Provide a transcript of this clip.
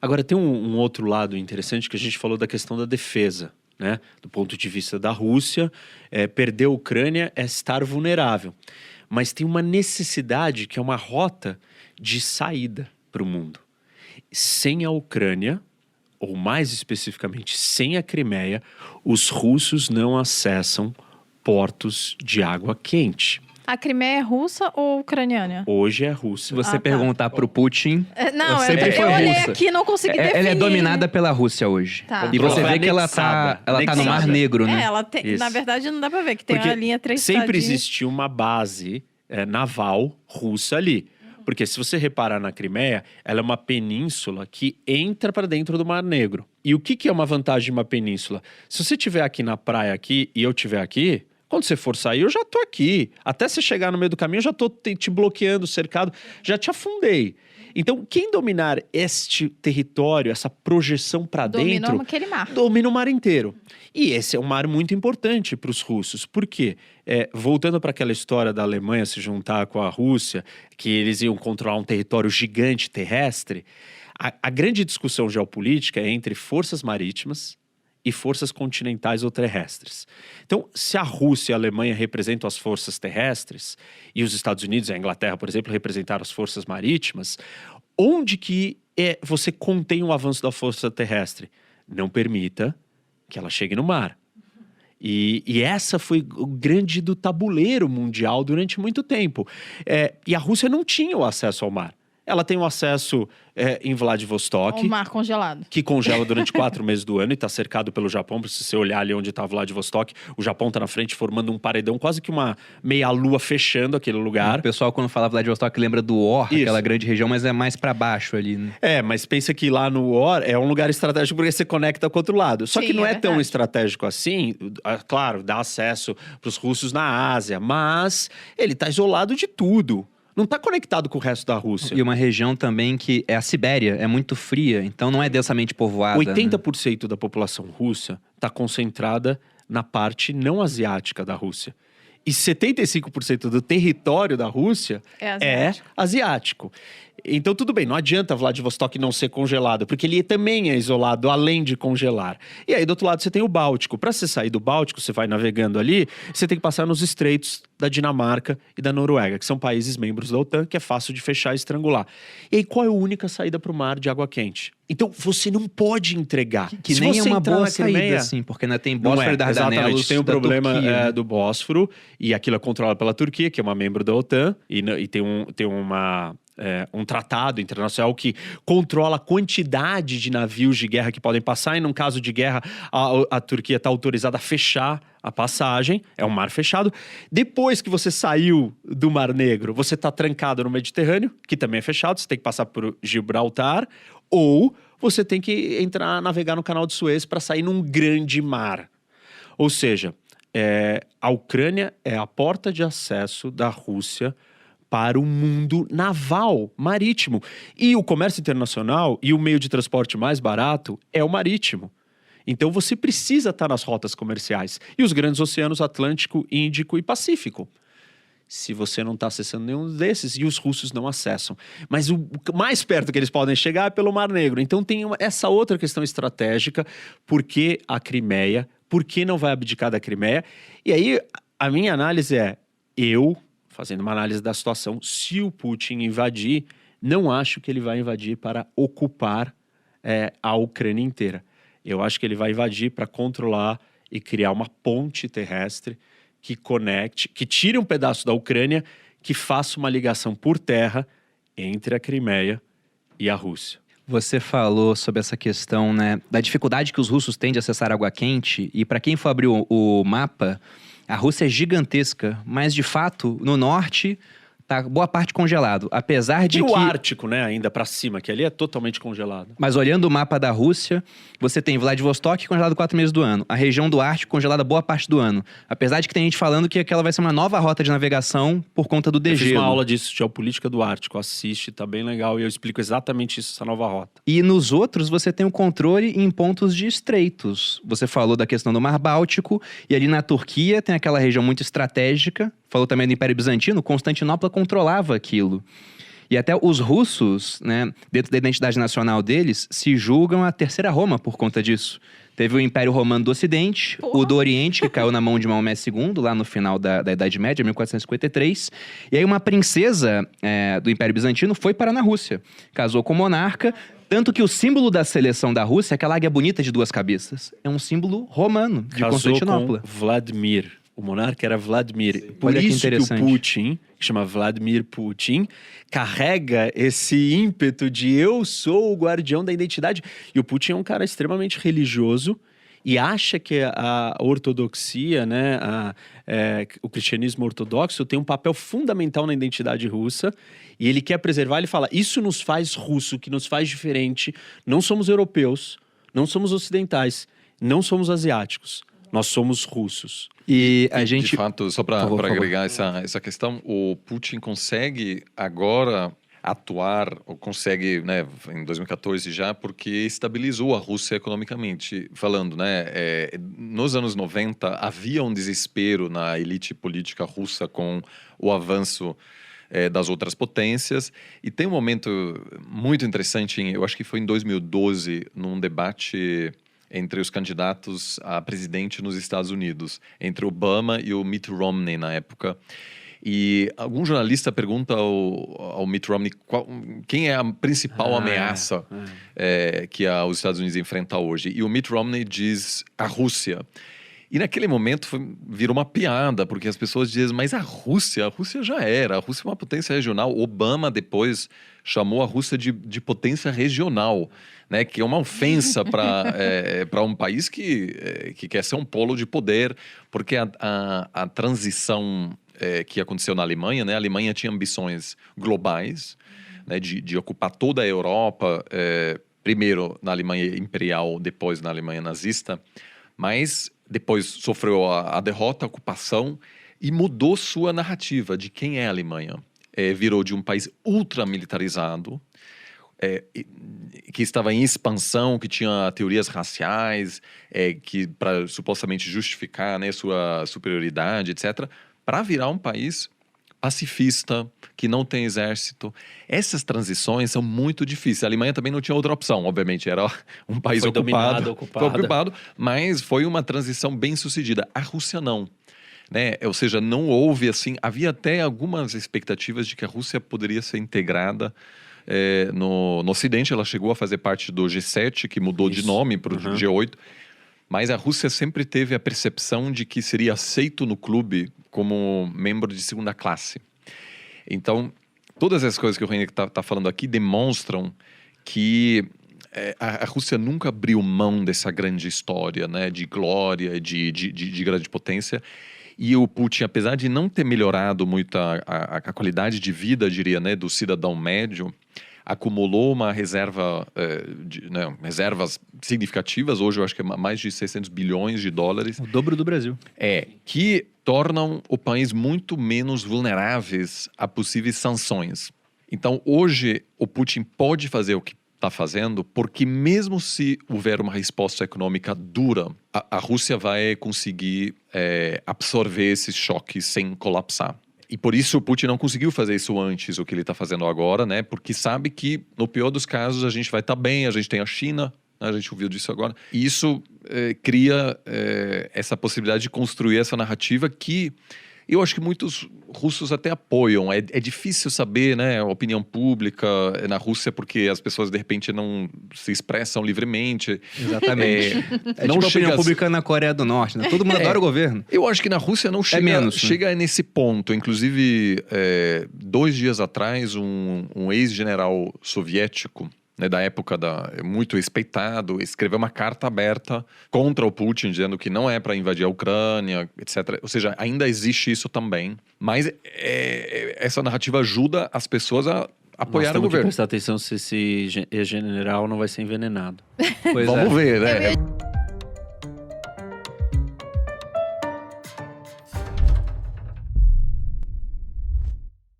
Agora, tem um outro lado interessante que a gente falou da questão da defesa, né? Do ponto de vista da Rússia, perder a Ucrânia é estar vulnerável. Mas tem uma necessidade que é uma rota de saída para o mundo. Sem a Ucrânia, ou mais especificamente sem a Crimeia, os russos não acessam portos de água quente. A Crimeia é russa ou ucraniana? Hoje é russa. Se você perguntar pro Putin, Não, sempre foi eu olhei russa. aqui e não consegui definir. Ela é dominada pela Rússia hoje. Tá. E você vê que ela Anexada. tá no Mar Negro, né? Ela tem, Isso. na verdade, não dá pra ver que tem Porque a linha 3 sempre existiu uma base naval russa ali. Porque se você reparar na Crimeia, ela é uma península que entra para dentro do Mar Negro. E o que é uma vantagem de uma península? Se você estiver aqui na praia aqui e eu estiver aqui, quando você for sair, eu já tô aqui. Até você chegar no meio do caminho, eu já tô te bloqueando, cercado, já te afundei. Então, quem dominar este território, essa projeção para dentro... Dominou aquele mar. Domina o mar inteiro. E esse é um mar muito importante para os russos. Por quê? Voltando para aquela história da Alemanha se juntar com a Rússia, que eles iam controlar um território gigante terrestre, a grande discussão geopolítica é entre forças marítimas e forças continentais ou terrestres. Então, se a Rússia e a Alemanha representam as forças terrestres, e os Estados Unidos e a Inglaterra, por exemplo, representaram as forças marítimas, onde que você contém o avanço da força terrestre? Não permita que ela chegue no mar. E essa foi o grande do tabuleiro mundial durante muito tempo. E a Rússia não tinha o acesso ao mar. Ela tem o acesso em Vladivostok. O mar congelado. Que congela durante 4 meses do ano e está cercado pelo Japão. Se você olhar ali onde está Vladivostok, o Japão está na frente formando um paredão, quase que uma meia-lua fechando aquele lugar. O pessoal, quando fala Vladivostok, lembra do Or, aquela grande região, mas é mais para baixo ali, né? Mas pensa que lá no Or é um lugar estratégico porque você conecta com o outro lado. Só Sim, que não é tão verdade. estratégico assim. Claro, dá acesso para os russos na Ásia, mas ele está isolado de tudo. Não está conectado com o resto da Rússia. E uma região também que é a Sibéria, é muito fria, então não é densamente povoada. 80% da população russa está concentrada na parte não asiática da Rússia. E 75% do território da Rússia é asiático. Então, tudo bem, não adianta Vladivostok não ser congelado, porque ele também é isolado, além de congelar. E aí, do outro lado, você tem o Báltico. Para você sair do Báltico, você vai navegando ali, você tem que passar nos estreitos da Dinamarca e da Noruega, que são países membros da OTAN, que é fácil de fechar e estrangular. E aí, qual é a única saída para o mar de água quente? Então, você não pode entregar. Que Se nem você é uma entrar boa na Crimeia, saída, assim, porque ainda tem Bósforo e Dardanelos. Exatamente, tem o da problema Turquia, né? do Bósforo, e aquilo é controlado pela Turquia, que é uma membro da OTAN, e tem um tratado internacional que controla a quantidade de navios de guerra que podem passar, e num caso de guerra, a Turquia está autorizada a fechar a passagem, é um mar fechado. Depois que você saiu do Mar Negro, você está trancado no Mediterrâneo, que também é fechado, você tem que passar por Gibraltar, ou você tem que navegar no Canal de Suez para sair num grande mar. Ou seja, a Ucrânia é a porta de acesso da Rússia para o mundo naval, marítimo. E o comércio internacional e o meio de transporte mais barato é o marítimo. Então você precisa estar nas rotas comerciais. E os grandes oceanos Atlântico, Índico e Pacífico. Se você não está acessando nenhum desses, e os russos não acessam. Mas o mais perto que eles podem chegar é pelo Mar Negro. Então tem essa outra questão estratégica. Por que a Crimeia? Por que não vai abdicar da Crimeia? E aí a minha análise fazendo uma análise da situação, se o Putin invadir, não acho que ele vai invadir para ocupar a Ucrânia inteira. Eu acho que ele vai invadir para controlar e criar uma ponte terrestre que conecte, que tire um pedaço da Ucrânia, que faça uma ligação por terra entre a Crimeia e a Rússia. Você falou sobre essa questão, né, da dificuldade que os russos têm de acessar água quente, e para quem for abrir o mapa, a Rússia é gigantesca, mas de fato, no norte, tá boa parte congelado. Apesar de e que... o Ártico, né, ainda para cima, que ali é totalmente congelado. Mas olhando o mapa da Rússia, você tem Vladivostok congelado 4 meses do ano. A região do Ártico congelada boa parte do ano. Apesar de que tem gente falando que aquela vai ser uma nova rota de navegação por conta do degelo. Eu fiz uma aula disso, geopolítica do Ártico. Assiste, tá bem legal. E eu explico exatamente isso, essa nova rota. E nos outros, você tem o controle em pontos de estreitos. Você falou da questão do Mar Báltico. E ali na Turquia tem aquela região muito estratégica. Falou também do Império Bizantino. Constantinopla controlava aquilo. E até os russos, né, dentro da identidade nacional deles, se julgam a terceira Roma por conta disso. Teve o Império Romano do Ocidente, o do Oriente, que caiu na mão de Maomé II, lá no final da Idade Média, 1453. E aí uma princesa do Império Bizantino foi parar na Rússia. Casou com o monarca, tanto que o símbolo da seleção da Rússia, aquela águia bonita de duas cabeças, é um símbolo romano, de Casou Constantinopla. com Vladimir. O monarca era Vladimir. Por Olha que isso que o interessante. Putin, que chama Vladimir Putin, carrega esse ímpeto de eu sou o guardião da identidade. E o Putin é um cara extremamente religioso e acha que a ortodoxia, né, o cristianismo ortodoxo tem um papel fundamental na identidade russa. E ele quer preservar, ele fala, isso nos faz russo, que nos faz diferente. Não somos europeus, não somos ocidentais, não somos asiáticos. Nós somos russos. E a gente... De fato, só para Por favor. agregar essa questão, o Putin consegue agora atuar, ou consegue, né, em 2014 já, porque estabilizou a Rússia economicamente. Falando, né, nos anos 90 havia um desespero na elite política russa com o avanço das outras potências. E tem um momento muito interessante, eu acho que foi em 2012, num debate entre os candidatos a presidente nos Estados Unidos, entre Obama e o Mitt Romney na época. E algum jornalista pergunta ao Mitt Romney quem é a principal ameaça que os Estados Unidos enfrentam hoje. E o Mitt Romney diz a Rússia. E naquele momento virou uma piada, porque as pessoas dizem, mas a Rússia já era, a Rússia é uma potência regional. Obama depois chamou a Rússia de potência regional, né? Que é uma ofensa para um país que quer ser um polo de poder, porque a transição que aconteceu na Alemanha, né? A Alemanha tinha ambições globais, né? De ocupar toda a Europa, primeiro na Alemanha imperial, depois na Alemanha nazista, mas depois sofreu a derrota, a ocupação e mudou sua narrativa de quem é a Alemanha. Virou de um país ultramilitarizado, que estava em expansão, que tinha teorias raciais, que para supostamente justificar, né, sua superioridade, etc., para virar um país pacifista, que não tem exército. Essas transições são muito difíceis. A Alemanha também não tinha outra opção, obviamente. Era um país ocupado. Foi ocupado, mas foi uma transição bem sucedida. A Rússia não. Né? Ou seja, não houve assim... Havia até algumas expectativas de que a Rússia poderia ser integrada no Ocidente. Ela chegou a fazer parte do G7, que mudou de nome para o G8. Mas a Rússia sempre teve a percepção de que seria aceito no clube como membro de segunda classe. Então, todas as coisas que o Henrique está falando aqui demonstram que a Rússia nunca abriu mão dessa grande história, né, de glória, de grande potência. E o Putin, apesar de não ter melhorado muito a qualidade de vida, diria, né, do cidadão médio, acumulou uma reserva, reservas significativas. Hoje eu acho que é mais de 600 bilhões de dólares. O dobro do Brasil. Que tornam o país muito menos vulneráveis a possíveis sanções. Então, hoje, o Putin pode fazer o que está fazendo, porque mesmo se houver uma resposta econômica dura, a Rússia vai conseguir absorver esses choques sem colapsar. E por isso o Putin não conseguiu fazer isso antes, o que ele está fazendo agora, né? Porque sabe que, no pior dos casos, a gente vai estar bem, a gente tem a China, né? A gente ouviu disso agora. E isso cria essa possibilidade de construir essa narrativa que eu acho que muitos russos até apoiam. É difícil saber, né, a opinião pública na Rússia, porque as pessoas, de repente, não se expressam livremente. Exatamente. Não tipo a chega opinião pública na Coreia do Norte, né? Todo mundo adora o governo. Eu acho que na Rússia não chega, menos, né? chega nesse ponto. Inclusive, 2 dias atrás, um ex-general soviético, né, da época muito respeitado, escreveu uma carta aberta contra o Putin, dizendo que não é para invadir a Ucrânia, etc. Ou seja, ainda existe isso também. Mas essa narrativa ajuda as pessoas a apoiar o Nós temos que governo. prestar atenção se esse general não vai ser envenenado. Pois Vamos ver, né?